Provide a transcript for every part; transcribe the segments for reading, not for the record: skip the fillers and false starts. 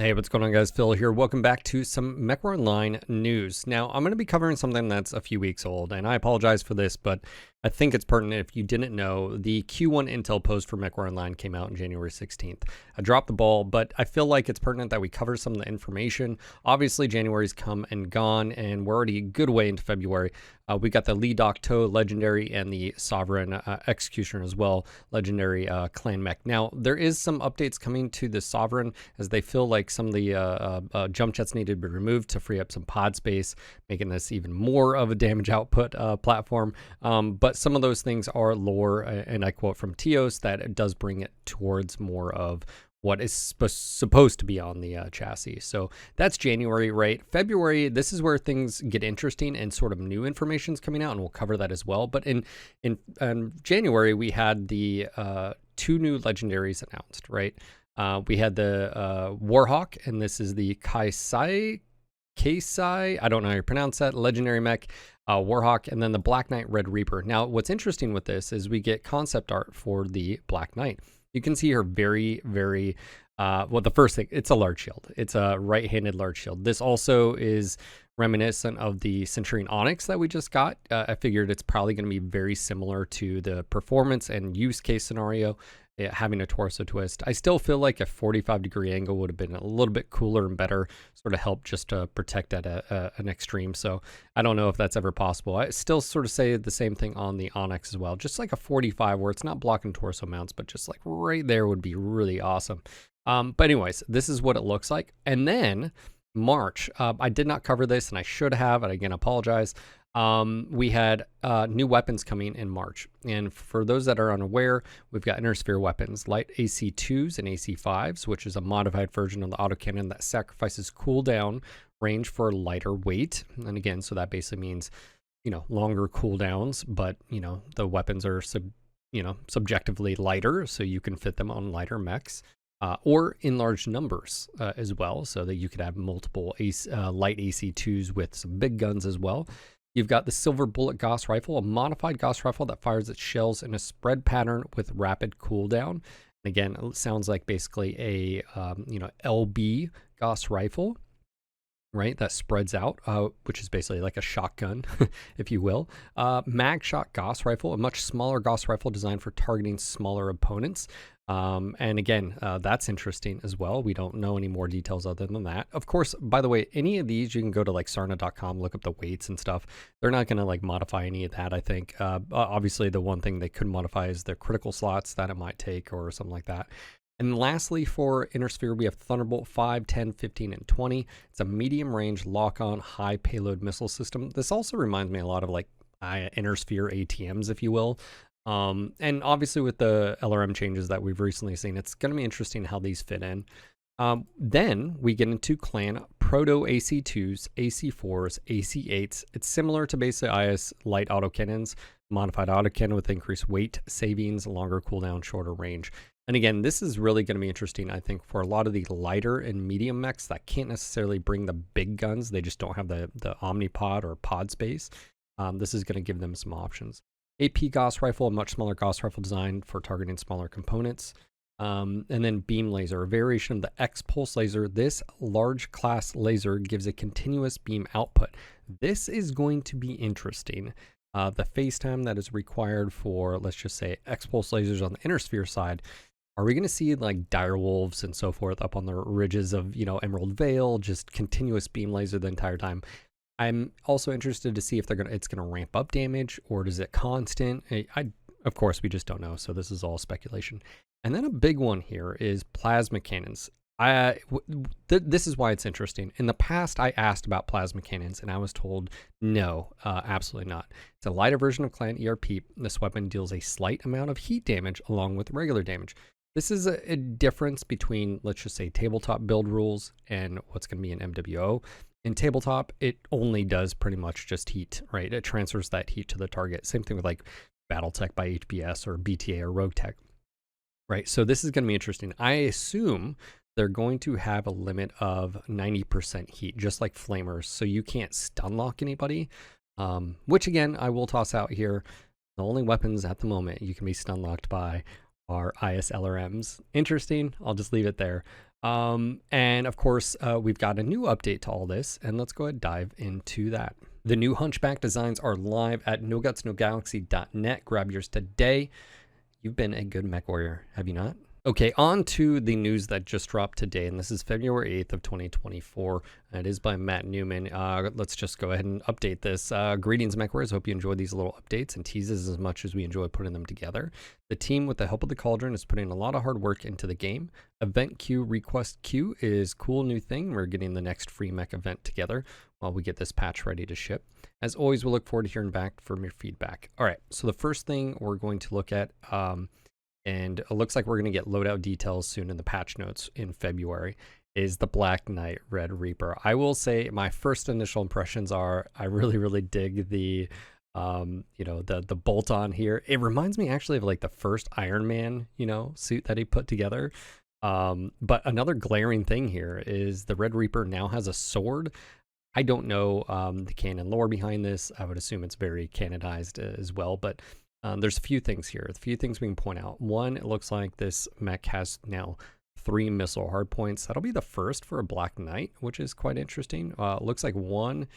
Hey, what's going on, guys? Phil here. Welcome back to some MechWarrior Online news. Now, I'm going to be covering something that's a few weeks old, and I apologize for this, but I think it's pertinent if you didn't know. The Q1 Intel post for MechWarrior Online came out on January 16th. I dropped the ball, but I feel like it's pertinent that we cover some of the information. Obviously, January's come and gone, and we're already a good way into February. We got the Lee Docto Legendary and the Sovereign Executioner as well, Legendary Clan Mech. Now, there is some updates coming to the Sovereign as they feel like some of the jump jets needed to be removed to free up some pod space, making this even more of a damage output platform. But some of those things are lore, and I quote from Teos that it does bring it towards more of what is supposed to be on the chassis. So that's January, right? February, this is where things get interesting and sort of new information's coming out, and we'll cover that as well. But in January, we had the two new legendaries announced, right? We had the Warhawk, and this is the Kaisai, I don't know how you pronounce that, legendary mech, Warhawk, and then the Black Knight Red Reaper. Now, what's interesting with this is we get concept art for the Black Knight. You can see her very, well, the first thing, it's a large shield. It's a right-handed large shield. This also is reminiscent of the Centurion Onyx that we just got. I figured it's probably going to be very similar to the performance and use case scenario, having a torso twist. I still feel like a 45-degree angle would have been a little bit cooler and better, sort of help just to protect at an extreme. So I don't know if that's ever possible. I still sort of say the same thing on the Onyx as well. Just like a 45 where it's not blocking torso mounts, but just like right there would be really awesome. But anyways, this is what it looks like. And then March, I did not cover this and I should have, and again, apologize. We had new weapons coming in March. And for those that are unaware, we've got Inner Sphere weapons, light AC2s and AC5s, which is a modified version of the autocannon that sacrifices cooldown range for lighter weight. And again, so that basically means, longer cooldowns, but, the weapons are, subjectively lighter, so you can fit them on lighter mechs. Or in large numbers as well, so that you could have multiple light AC2s with some big guns as well. You've got the Silver Bullet Gauss Rifle, a modified Gauss Rifle that fires its shells in a spread pattern with rapid cooldown. And again, it sounds like basically a LB Gauss Rifle, right? That spreads out, which is basically like a shotgun, if you will. Mag Shot Gauss Rifle, a much smaller Gauss Rifle designed for targeting smaller opponents. And again, that's interesting as well. We don't know any more details other than that. Of course, by the way, any of these, you can go to like Sarna.com, look up the weights and stuff. They're not going to like modify any of that, I think. Obviously, the one thing they could modify is the critical slots that it might take or something like that. And lastly, for Inner Sphere, we have Thunderbolt 5, 10, 15, and 20. It's a medium-range lock-on high payload missile system. This also reminds me a lot of like Inner Sphere ATMs, if you will. And obviously with the LRM changes that we've recently seen, it's going to be interesting how these fit in. Then we get into Clan Proto AC2s, AC4s, AC8s. It's similar to basic IS light autocannons, modified autocannon with increased weight, savings, longer cooldown, shorter range. And again, this is really going to be interesting, I think, for a lot of the lighter and medium mechs that can't necessarily bring the big guns. They just don't have the omnipod or pod space. This is going to give them some options. AP Gauss Rifle, a much smaller Gauss Rifle designed for targeting smaller components. And then Beam Laser, a variation of the X-Pulse Laser. This large class laser gives a continuous beam output. This is going to be interesting. The phase time that is required for, let's just say, X-Pulse lasers on the Inner Sphere side. Are we going to see like dire wolves and so forth up on the ridges of, Emerald Vale, just continuous beam laser the entire time? I'm also interested to see if it's going to ramp up damage, or is it constant? Of course, we just don't know. So this is all speculation. And then a big one here is plasma cannons. This is why it's interesting. In the past, I asked about plasma cannons, and I was told no, absolutely not. It's a lighter version of Clan ERP. This weapon deals a slight amount of heat damage along with regular damage. This is a difference between, let's just say, tabletop build rules and what's going to be an MWO. In tabletop, it only does pretty much just heat, right? It transfers that heat to the target. Same thing with like Battletech by HBS or BTA or Rogue Tech, right? So this is going to be interesting. I assume they're going to have a limit of 90% heat, just like flamers, so you can't stun lock anybody, which again, I will toss out here. The only weapons at the moment you can be stun locked by are IS LRMs. Interesting. I'll just leave it there. And of course, we've got a new update to all this, and let's go ahead and dive into that. The new Hunchback designs are live at nogutsnogalaxy.net. Grab yours today. You've been a good mech warrior, have you not? Okay, on to the news that just dropped today, and this is February 8th of 2024. It is by Matt Newman. Let's just go ahead and update this. Greetings, mech warriors. Hope you enjoyed these little updates and teases as much as we enjoy putting them together. The team, with the help of the Cauldron, is putting a lot of hard work into the game. Event queue request queue is cool new thing. We're getting the next free mech event together while we get this patch ready to ship. As always, we'll look forward to hearing back from your feedback. All right, so the first thing we're going to look at, and it looks like we're going to get loadout details soon in the patch notes in February, is the Black Knight Red Reaper. I will say my first initial impressions are I really dig the the bolt on here. It reminds me actually of like the first Iron Man, suit that he put together. But another glaring thing here is the Red Reaper now has a sword. I don't know the canon lore behind this. I would assume it's very canonized as well, but there's a few things here. A few things we can point out. One, it looks like this mech has now 3 missile hardpoints. That'll be the first for a Black Knight, which is quite interesting. It looks like 1,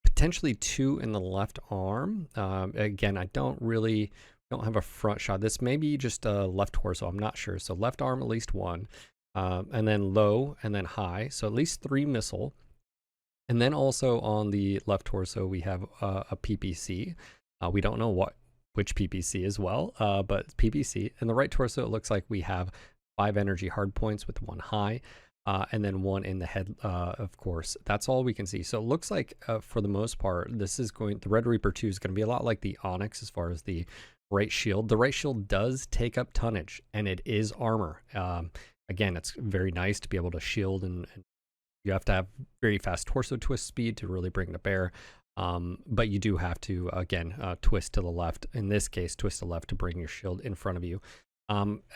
potentially 2 in the left arm. Again, I don't have a front shot. This may be just a left torso. I'm not sure. So left arm, at least 1, and then low, and then high. So at least 3 missile. And then also on the left torso, we have a PPC. We don't know which PPC as well, but it's PPC. In the right torso, it looks like we have 5 energy hardpoints with 1 high, and then 1 in the head, of course. That's all we can see. So it looks like, for the most part, the Red Reaper 2 is going to be a lot like the Onyx as far as the right shield. The right shield does take up tonnage, and it is armor. Again, it's very nice to be able to shield, and you have to have very fast torso twist speed to really bring it to bear. But you do have to, again, twist to the left. In this case, twist to the left to bring your shield in front of you.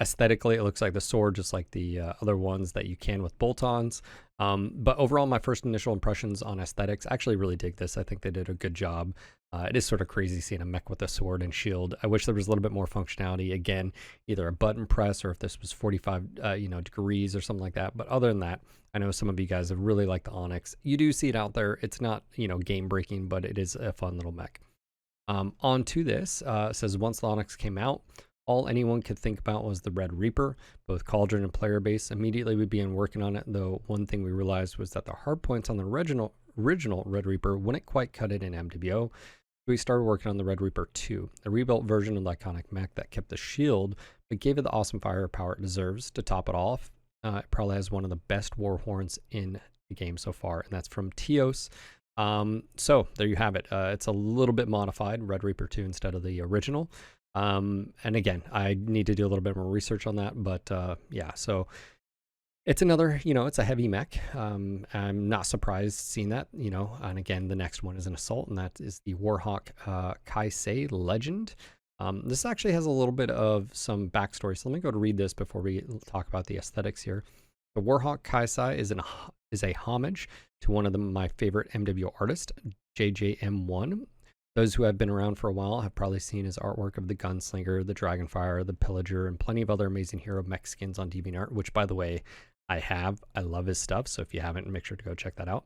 Aesthetically, it looks like the sword, just like the other ones that you can with bolt-ons. But overall, my first initial impressions on aesthetics, I actually really dig this. I think they did a good job. It is sort of crazy seeing a mech with a sword and shield. I wish there was a little bit more functionality. Again, either a button press or if this was 45 degrees or something like that. But other than that, I know some of you guys have really liked the Onyx. You do see it out there. It's not, game breaking, but it is a fun little mech. On to this, it says once the Onyx came out, all anyone could think about was the Red Reaper. Both Cauldron and player base immediately would begin working on it, though one thing we realized was that the hardpoints on the original Red Reaper wouldn't quite cut it in MWO. We started working on the Red Reaper 2, a rebuilt version of the iconic mech that kept the shield, but gave it the awesome firepower it deserves. To top it off, it probably has one of the best war horns in the game so far, and that's from Tios. So there you have it. It's a little bit modified, Red Reaper 2 instead of the original. And again, I need to do a little bit more research on that, but yeah, so it's another, it's a heavy mech. I'm not surprised seeing that, and again, the next one is an assault, and that is the Warhawk Kaisai Legend. This actually has a little bit of some backstory, so let me go to read this before we talk about the aesthetics here. The Warhawk Kaisai is a homage to one of my favorite MWO artists, JJM1. Those who have been around for a while have probably seen his artwork of the Gunslinger, the Dragonfire, the Pillager, and plenty of other amazing hero mech skins on DeviantArt, which, by the way, I have. I love his stuff, so if you haven't, make sure to go check that out.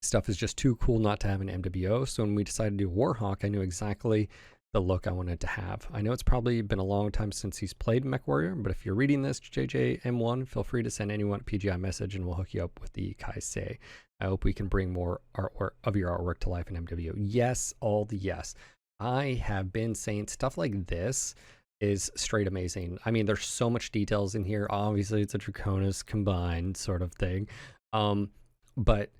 Stuff is just too cool not to have an MWO, so when we decided to do Warhawk, I knew exactly the look I wanted to have. I know it's probably been a long time since he's played MechWarrior, but if you're reading this, JJM1, feel free to send anyone a PGI message and we'll hook you up with the Kaisai. I hope we can bring more artwork of your artwork to life in MWO. Yes, all the yes. I have been saying stuff like this is straight amazing. I mean, there's so much details in here. Obviously, it's a Draconis combined sort of thing. But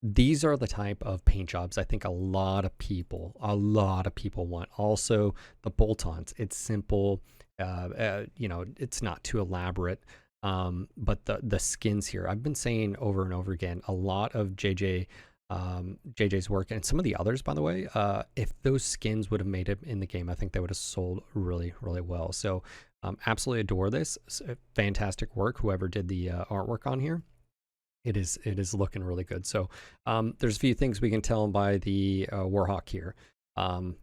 these are the type of paint jobs I think a lot of people want. Also, the bolt-ons. It's simple. It's not too elaborate. But the skins here, I've been saying over and over again, a lot of JJ's work, and some of the others, by the way, if those skins would have made it in the game, I think they would have sold really, really well. So absolutely adore this. It's fantastic work, whoever did the artwork on here. It is looking really good. So there's a few things we can tell by the Warhawk here.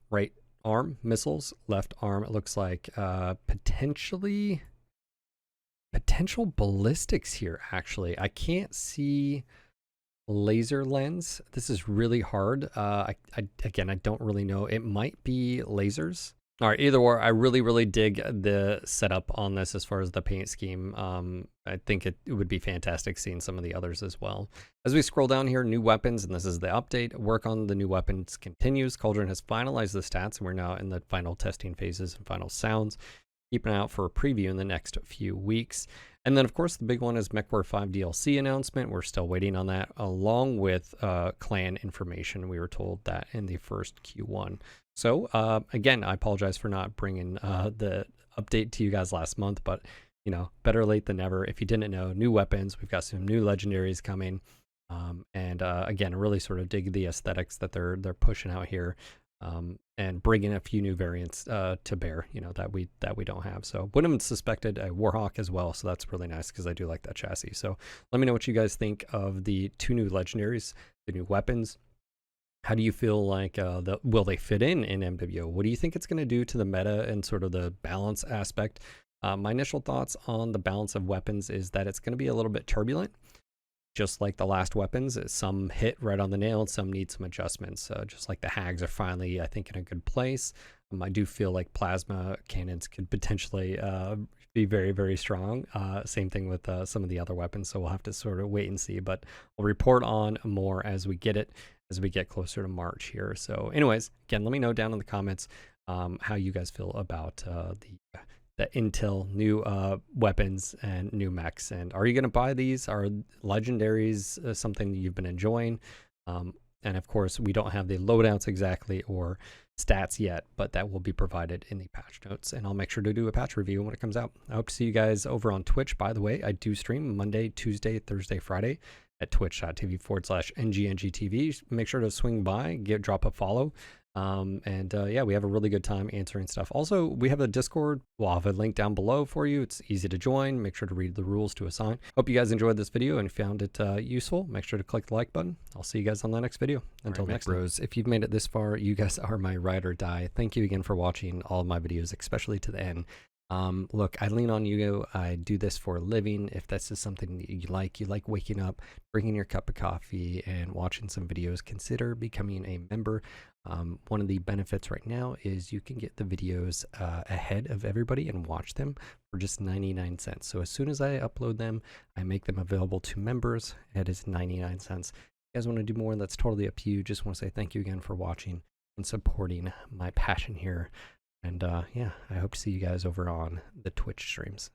Right arm, missiles. Left arm, it looks like potentially potential ballistics here, actually. I can't see laser lens. This is really hard. Again, I don't really know. It might be lasers. All right, either or, I really dig the setup on this as far as the paint scheme. I think it would be fantastic seeing some of the others as well. As we scroll down here, new weapons, and this is the update. Work on the new weapons continues. Cauldron has finalized the stats, and we're now in the final testing phases and final sounds. Keep an eye out for a preview in the next few weeks. And then, of course, the big one is MechWarrior 5 DLC announcement. We're still waiting on that, along with clan information. We were told that in the first Q1. So, again, I apologize for not bringing the update to you guys last month, but, you know, better late than never. If you didn't know, new weapons, we've got some new legendaries coming. And again, I really sort of dig the aesthetics that they're pushing out here. And bringing a few new variants to bear, you know, that we don't have. So wouldn't have suspected a Warhawk as well, so that's really nice because I do like that chassis. So let me know what you guys think of the two new legendaries, the new weapons. How do you feel like will they fit in MWO? What do you think it's going to do to the meta and sort of the balance aspect? My initial thoughts on the balance of weapons is that it's going to be a little bit turbulent. Just like the last weapons, some hit right on the nail and some need some adjustments. Just like the hags are finally, I think, in a good place. I do feel like plasma cannons could potentially be very strong. Same thing with some of the other weapons, so we'll have to sort of wait and see. But we'll report on more as we get it, as we get closer to March here. So anyways, again, let me know down in the comments how you guys feel about the Intel new weapons and new mechs. And are you going to buy these? Are legendaries something that you've been enjoying? And of course, we don't have the loadouts exactly or stats yet, but that will be provided in the patch notes. And I'll make sure to do a patch review when it comes out. I hope to see you guys over on Twitch. By the way, I do stream Monday, Tuesday, Thursday, Friday at twitch.tv/NGNGTV. Make sure to swing by, drop a follow. Yeah, we have a really good time answering stuff. Also, we have a Discord. We'll have a link down below for you. It's easy to join. Make sure to read the rules to assign. Hope you guys enjoyed this video and found it useful. Make sure to click the like button. I'll see you guys on the next video. Until next time. Bros, if you've made it this far, you guys are my ride or die. Thank you again for watching all of my videos, especially to the end. Look, I lean on you. I do this for a living. If this is something that you like waking up, bringing your cup of coffee and watching some videos, consider becoming a member. One of the benefits right now is you can get the videos ahead of everybody and watch them for just 99 cents. So as soon as I upload them, I make them available to members. It is 99 cents. If you guys want to do more, that's totally up to you. Just want to say thank you again for watching and supporting my passion here. And yeah, I hope to see you guys over on the Twitch streams.